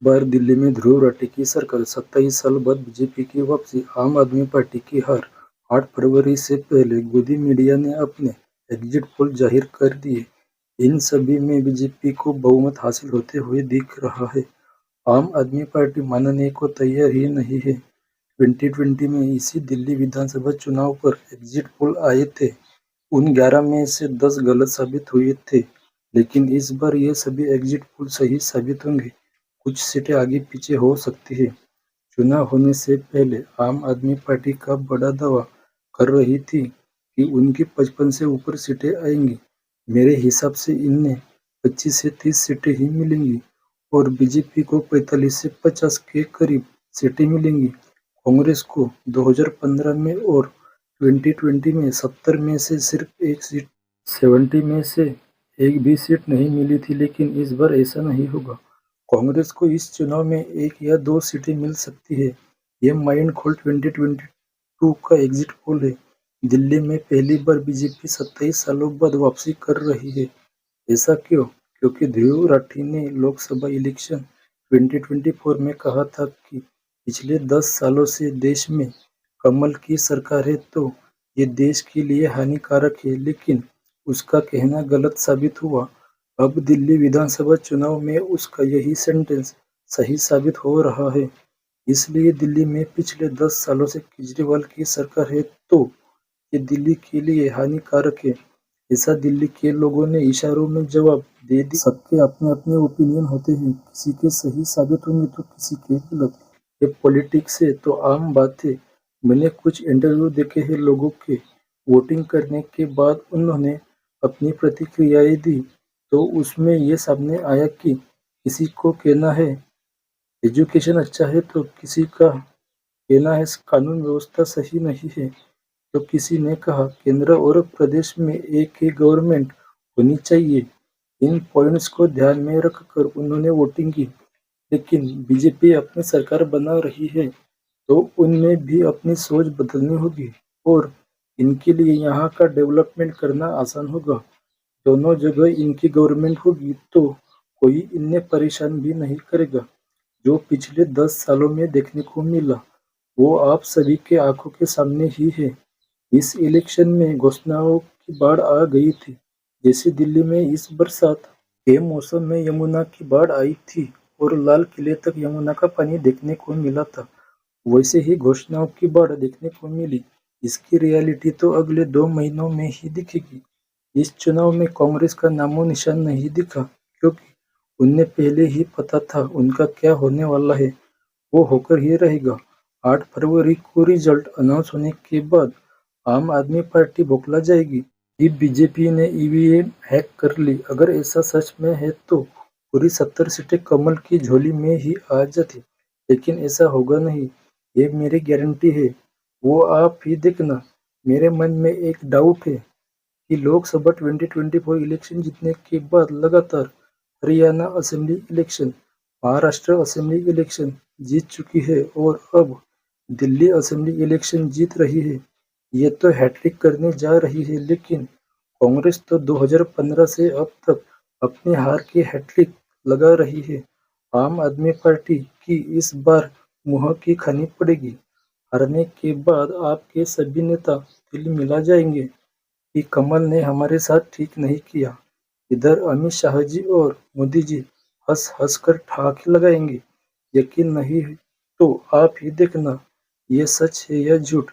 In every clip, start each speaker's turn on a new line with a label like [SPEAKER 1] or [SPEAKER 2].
[SPEAKER 1] बार दिल्ली में ध्रुव राठी की सरकार, 27 साल बाद बीजेपी की वापसी, आम आदमी पार्टी की हार। 8 फरवरी से पहले गोदी मीडिया ने अपने एग्जिट पोल जाहिर कर दिए। इन सभी में बीजेपी को बहुमत हासिल होते हुए दिख रहा है। आम आदमी पार्टी मानने को तैयार ही नहीं है। 2020 में इसी दिल्ली विधानसभा चुनाव पर एग्जिट पोल आए थे। उन 11 में से 10 गलत साबित हुए थे, लेकिन इस बार ये सभी एग्जिट पोल सही साबित होंगे। कुछ सीटें आगे पीछे हो सकती है। चुनाव होने से पहले आम आदमी पार्टी का बड़ा दावा कर रही थी कि उनकी 55 से ऊपर सीटें आएंगी। मेरे हिसाब से इन्हें 25 से 30 सीटें ही मिलेंगी और बीजेपी को 45 से 50 के करीब सीटें मिलेंगी। कांग्रेस को 2015 में और 2020 में 70 में से सिर्फ एक सीट, 70 में से एक भी सीट नहीं मिली थी, लेकिन इस बार ऐसा नहीं होगा। कांग्रेस को इस चुनाव में 1 या 2 सीटें मिल सकती है। ये माइंड खोल 2022 का एग्जिट पोल है। दिल्ली में पहली बार बीजेपी 27 सालों बाद वापसी कर रही है। ऐसा क्यों? क्योंकि ध्रुव राठी ने लोकसभा इलेक्शन 2024 में कहा था कि पिछले 10 सालों से देश में कमल की सरकार है तो ये देश के लिए हानिकारक है, लेकिन उसका कहना गलत साबित हुआ। अब दिल्ली विधानसभा चुनाव में उसका यही सेंटेंस सही साबित हो रहा है। इसलिए दिल्ली में पिछले 10 सालों से केजरीवाल की सरकार है तो ये दिल्ली के लिए हानिकारक है। ऐसा दिल्ली के लोगों ने इशारों में जवाब दे दिया। सबके अपने अपने ओपिनियन होते हैं, किसी के सही साबित होंगे तो किसी के गलत। ये पॉलिटिक्स है तो आम बात है। मैंने कुछ इंटरव्यू देखे हैं लोगों के। वोटिंग करने के बाद उन्होंने अपनी प्रतिक्रियाएं दी तो उसमें ये सामने आया कि किसी को कहना है एजुकेशन अच्छा है तो किसी का कहना है कानून व्यवस्था सही नहीं है, तो किसी ने कहा केंद्र और प्रदेश में एक ही गवर्नमेंट होनी चाहिए। इन पॉइंट्स को ध्यान में रखकर उन्होंने वोटिंग की। लेकिन बीजेपी अपनी सरकार बना रही है तो उनमें भी अपनी सोच बदलनी होगी और इनके लिए यहाँ का डेवलपमेंट करना आसान होगा। दोनों जगह इनकी गवर्नमेंट होगी तो कोई इन्हें परेशान भी नहीं करेगा। जो पिछले 10 सालों में देखने को मिला वो आप सभी के आंखों के सामने ही है। इस इलेक्शन में घोषणाओं की बाढ़ आ गई थी। जैसे दिल्ली में इस बरसात के मौसम में यमुना की बाढ़ आई थी और लाल किले तक यमुना का पानी देखने को मिला था, वैसे ही घोषणाओं की बाढ़ देखने को मिली। इसकी रियलिटी तो अगले 2 महीनों में ही दिखेगी। इस चुनाव में कांग्रेस का नामो निशान नहीं दिखा, क्योंकि उन्हें पहले ही पता था उनका क्या होने वाला है, वो होकर ही रहेगा। 8 फरवरी को रिजल्ट अनाउंस होने के बाद आम आदमी पार्टी बौखला जाएगी कि बीजेपी ने ईवीएम हैक कर ली। अगर ऐसा सच में है तो पूरी 70 सीटें कमल की झोली में ही आ जाती, लेकिन ऐसा होगा नहीं, ये मेरी गारंटी है। वो आप ही देखना। मेरे मन में एक डाउट है कि लोकसभा 2024 इलेक्शन जीतने के बाद लगातार Haryana assembly election, Maharashtra assembly election जीत चुकी है और अब दिल्ली असेंबली इलेक्शन जीत रही है। ये तो हैट्रिक करने जा रही है, लेकिन कांग्रेस तो 2015 से अब तक अपनी हार की हैट्रिक लगा रही है। आम आदमी पार्टी की इस बार मुंह की खानी पड़ेगी। हारने के बाद आपके सभी नेता दिल मिला जाएंगे कि कमल ने हमारे साथ ठीक नहीं किया। इधर अमित शाह जी और मोदी जी हंस हंस कर ठहाके लगाएंगे। यकीन नहीं तो आप ही देखना, ये सच है या झूठ।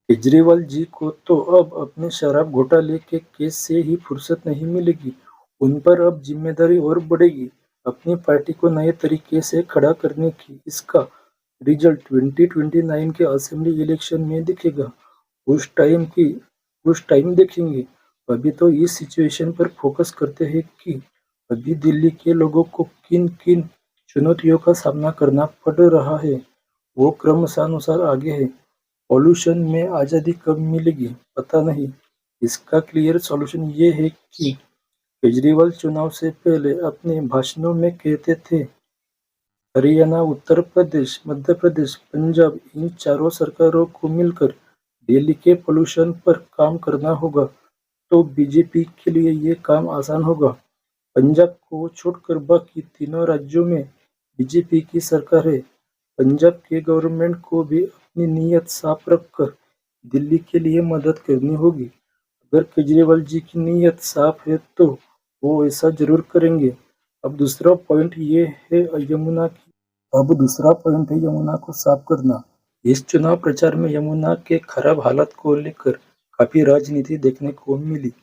[SPEAKER 1] केजरीवाल जी को तो अब अपने शराब घोटाले के केस से ही फुर्सत नहीं मिलेगी। उन पर अब जिम्मेदारी और बढ़ेगी अपनी पार्टी को नए तरीके से खड़ा करने की। इसका रिजल्ट 2029 के असेंबली इलेक्शन में दिखेगा। उस टाइम देखेंगे। अभी तो इस सिचुएशन पर फोकस करते हैं कि अभी दिल्ली के लोगों को किन किन चुनौतियों का सामना करना पड़ रहा है, वो क्रमानुसार आगे है। पॉल्यूशन में आज़ादी कब मिलेगी पता नहीं। इसका क्लियर सॉल्यूशन ये है कि केजरीवाल चुनाव से पहले अपने भाषणों में कहते थे हरियाणा, उत्तर प्रदेश, मध्य प्रदेश, पंजाब, इन चारों सरकारों को मिलकर दिल्ली के पॉल्यूशन पर काम करना होगा, तो बीजेपी के लिए ये काम आसान होगा। पंजाब को छोड़कर बाकी तीनों राज्यों में बीजेपी की सरकार है। पंजाब के गवर्नमेंट को भी अपनी नीयत साफ रखकर दिल्ली के लिए मदद करनी होगी। अगर केजरीवाल जी की नीयत साफ है तो वो ऐसा जरूर करेंगे। अब दूसरा पॉइंट ये है यमुना की अब दूसरा पॉइंट है यमुना को साफ करना। इस चुनाव प्रचार में यमुना के खराब हालत को लेकर काफी राजनीति देखने को मिली।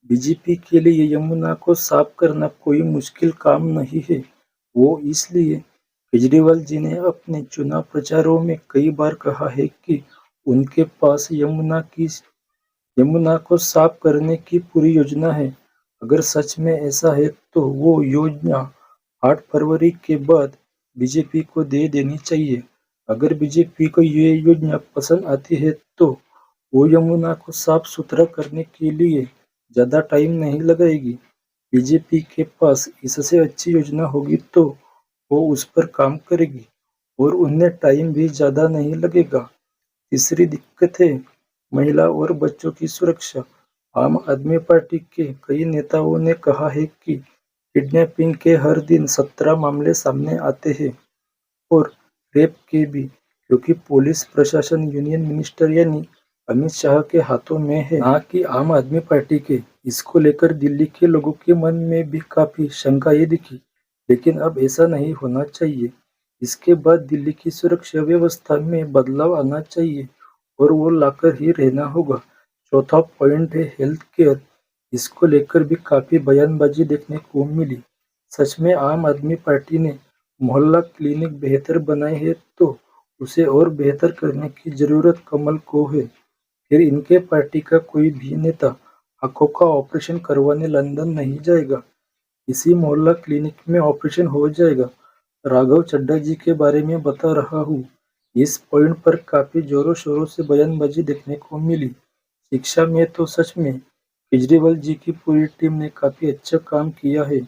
[SPEAKER 1] बीजेपी के लिए यमुना को साफ करना कोई मुश्किल काम नहीं है। वो इसलिए केजरीवाल जी ने अपने चुनाव प्रचारों में कई बार कहा है कि उनके पास यमुना को साफ करने की पूरी योजना है। अगर सच में ऐसा है तो वो योजना 8 फरवरी के बाद बीजेपी को दे देनी चाहिए। अगर बीजेपी को ये योजना पसंद आती है तो वो यमुना को साफ सुथरा करने के लिए ज्यादा टाइम नहीं लगाएगी। बीजेपी के पास इससे अच्छी योजना होगी तो वो उस पर काम करेगी और उन्हें टाइम भी ज्यादा नहीं लगेगा। तीसरी दिक्कत है महिला और बच्चों की सुरक्षा। आम आदमी पार्टी के कई नेताओं ने कहा है कि किडनैपिंग के हर दिन 17 मामले सामने आते हैं और रेप के भी, क्योंकि पुलिस प्रशासन यूनियन मिनिस्टर यानी अमित शाह के हाथों में है, ना कि आम आदमी पार्टी के। इसको लेकर दिल्ली के लोगों के मन में भी काफी शंकाएं दिखी, लेकिन अब ऐसा नहीं होना चाहिए। इसके बाद दिल्ली की सुरक्षा व्यवस्था में बदलाव आना चाहिए और वो लाकर ही रहना होगा। चौथा पॉइंट है हेल्थ केयर। इसको लेकर भी काफी बयानबाजी देखने को मिली। सच में आम आदमी पार्टी ने मोहल्ला क्लिनिक बेहतर बनाए हैं तो उसे और बेहतर करने की जरूरत कमल को है। फिर इनके पार्टी का कोई भी नेता आंखों का ऑपरेशन करवाने लंदन नहीं जाएगा। इसी मोहल्ला क्लिनिक में ऑपरेशन हो जाएगा। राघव चड्ढा जी के बारे में बता रहा हूँ। इस पॉइंट पर काफी जोरों शोरों से बयानबाजी देखने को मिली। शिक्षा में तो सच में केजरीवाल जी की पूरी टीम ने काफी अच्छा काम किया है।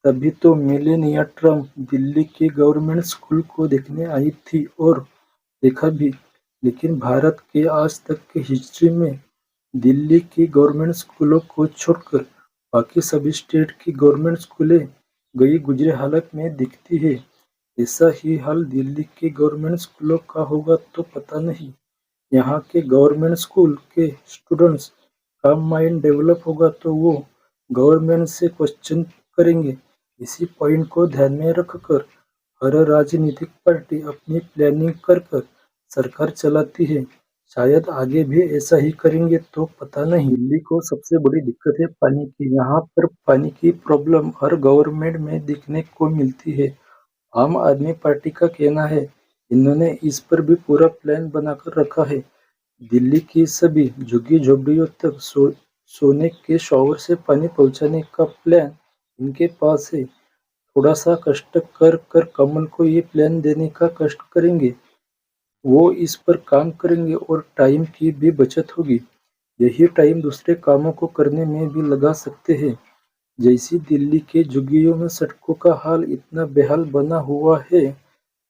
[SPEAKER 1] तभी तो मेलेनिया ट्रम्प दिल्ली के गवर्नमेंट स्कूल को देखने आई थी और देखा भी। लेकिन भारत के आज तक के हिस्ट्री में दिल्ली की गवर्नमेंट स्कूलों को छोड़कर बाकी सभी स्टेट की गवर्नमेंट स्कूलें गई गुजरे हालत में दिखती है। ऐसा ही हाल दिल्ली के गवर्नमेंट स्कूलों का होगा तो पता नहीं। यहाँ के गवर्नमेंट स्कूल के स्टूडेंट्स का माइंड डेवलप होगा तो वो गवर्नमेंट से क्वेश्चन करेंगे। इसी पॉइंट को ध्यान में रखकर हर राजनीतिक पार्टी अपनी प्लानिंग कर कर सरकार चलाती है। शायद आगे भी ऐसा ही करेंगे तो पता नहीं। दिल्ली को सबसे बड़ी दिक्कत है पानी की। यहाँ पर पानी की प्रॉब्लम हर गवर्नमेंट में देखने को मिलती है। आम आदमी पार्टी का कहना है इन्होंने इस पर भी पूरा प्लान बनाकर रखा है। दिल्ली की सभी झुग्गी झोपड़ियों तक सोने के शॉवर से पानी पहुंचाने का प्लान इनके पास है। थोड़ा सा कष्ट कर कर कमल को ये प्लान देने का कष्ट करेंगे। वो इस पर काम करेंगे और टाइम की भी बचत होगी। यही टाइम दूसरे कामों को करने में भी लगा सकते हैं। जैसी दिल्ली के झुग्गियों में सड़कों का हाल इतना बेहाल बना हुआ है,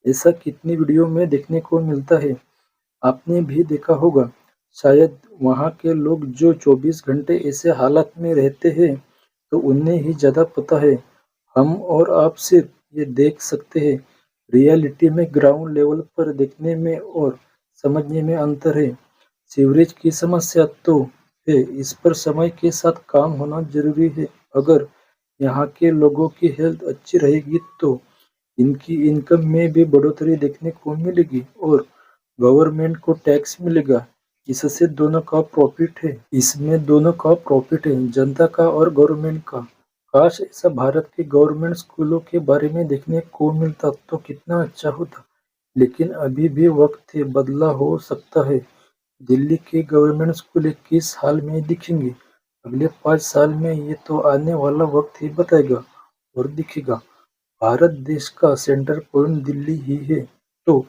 [SPEAKER 1] ऐसा कितनी वीडियो में देखने को मिलता है। आपने भी देखा होगा। शायद वहाँ के लोग जो 24 घंटे ऐसे हालात में रहते हैं तो उन्हें ही ज्यादा पता है। हम और आप सिर्फ ये देख सकते हैं। रियलिटी में ग्राउंड लेवल पर देखने में और समझने में अंतर है। सीवरेज की समस्या तो है, इस पर समय के साथ काम होना जरूरी है। अगर यहाँ के लोगों की हेल्थ अच्छी रहेगी तो इनकी इनकम में भी बढ़ोतरी देखने को मिलेगी और गवर्नमेंट को टैक्स मिलेगा। इससे दोनों का प्रॉफिट है। इसमें दोनों का प्रॉफिट है, जनता का और गवर्नमेंट का। काश ऐसा भारत के गवर्नमेंट स्कूलों के बारे में देखने को मिलता तो कितना अच्छा होता। लेकिन अभी भी वक्त है, बदला हो सकता है। दिल्ली के गवर्नमेंट स्कूल किस हाल में दिखेंगे अगले 5 साल में, ये तो आने वाला वक्त ही बताएगा और दिखेगा। भारत देश का सेंटर पॉइंट दिल्ली ही है, तो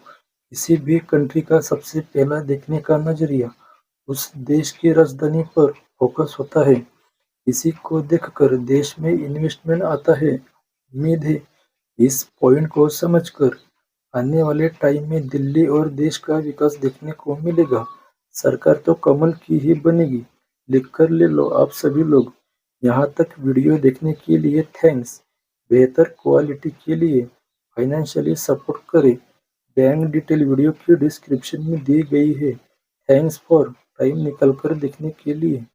[SPEAKER 1] किसी भी कंट्री का सबसे पहला देखने का नजरिया उस देश की राजधानी पर फोकस होता है। इसी को देखकर देश में इन्वेस्टमेंट आता है। उम्मीद है इस पॉइंट को समझकर आने वाले टाइम में दिल्ली और देश का विकास देखने को मिलेगा। सरकार तो कमल की ही बनेगी। लिख कर ले लो आप सभी लोग। यहाँ तक वीडियो देखने के लिए थैंक्स। बेहतर क्वालिटी के लिए फाइनेंशियली सपोर्ट करें। बैंक डिटेल वीडियो की डिस्क्रिप्शन में दी गई है। थैंक्स फॉर टाइम निकालकर देखने के लिए।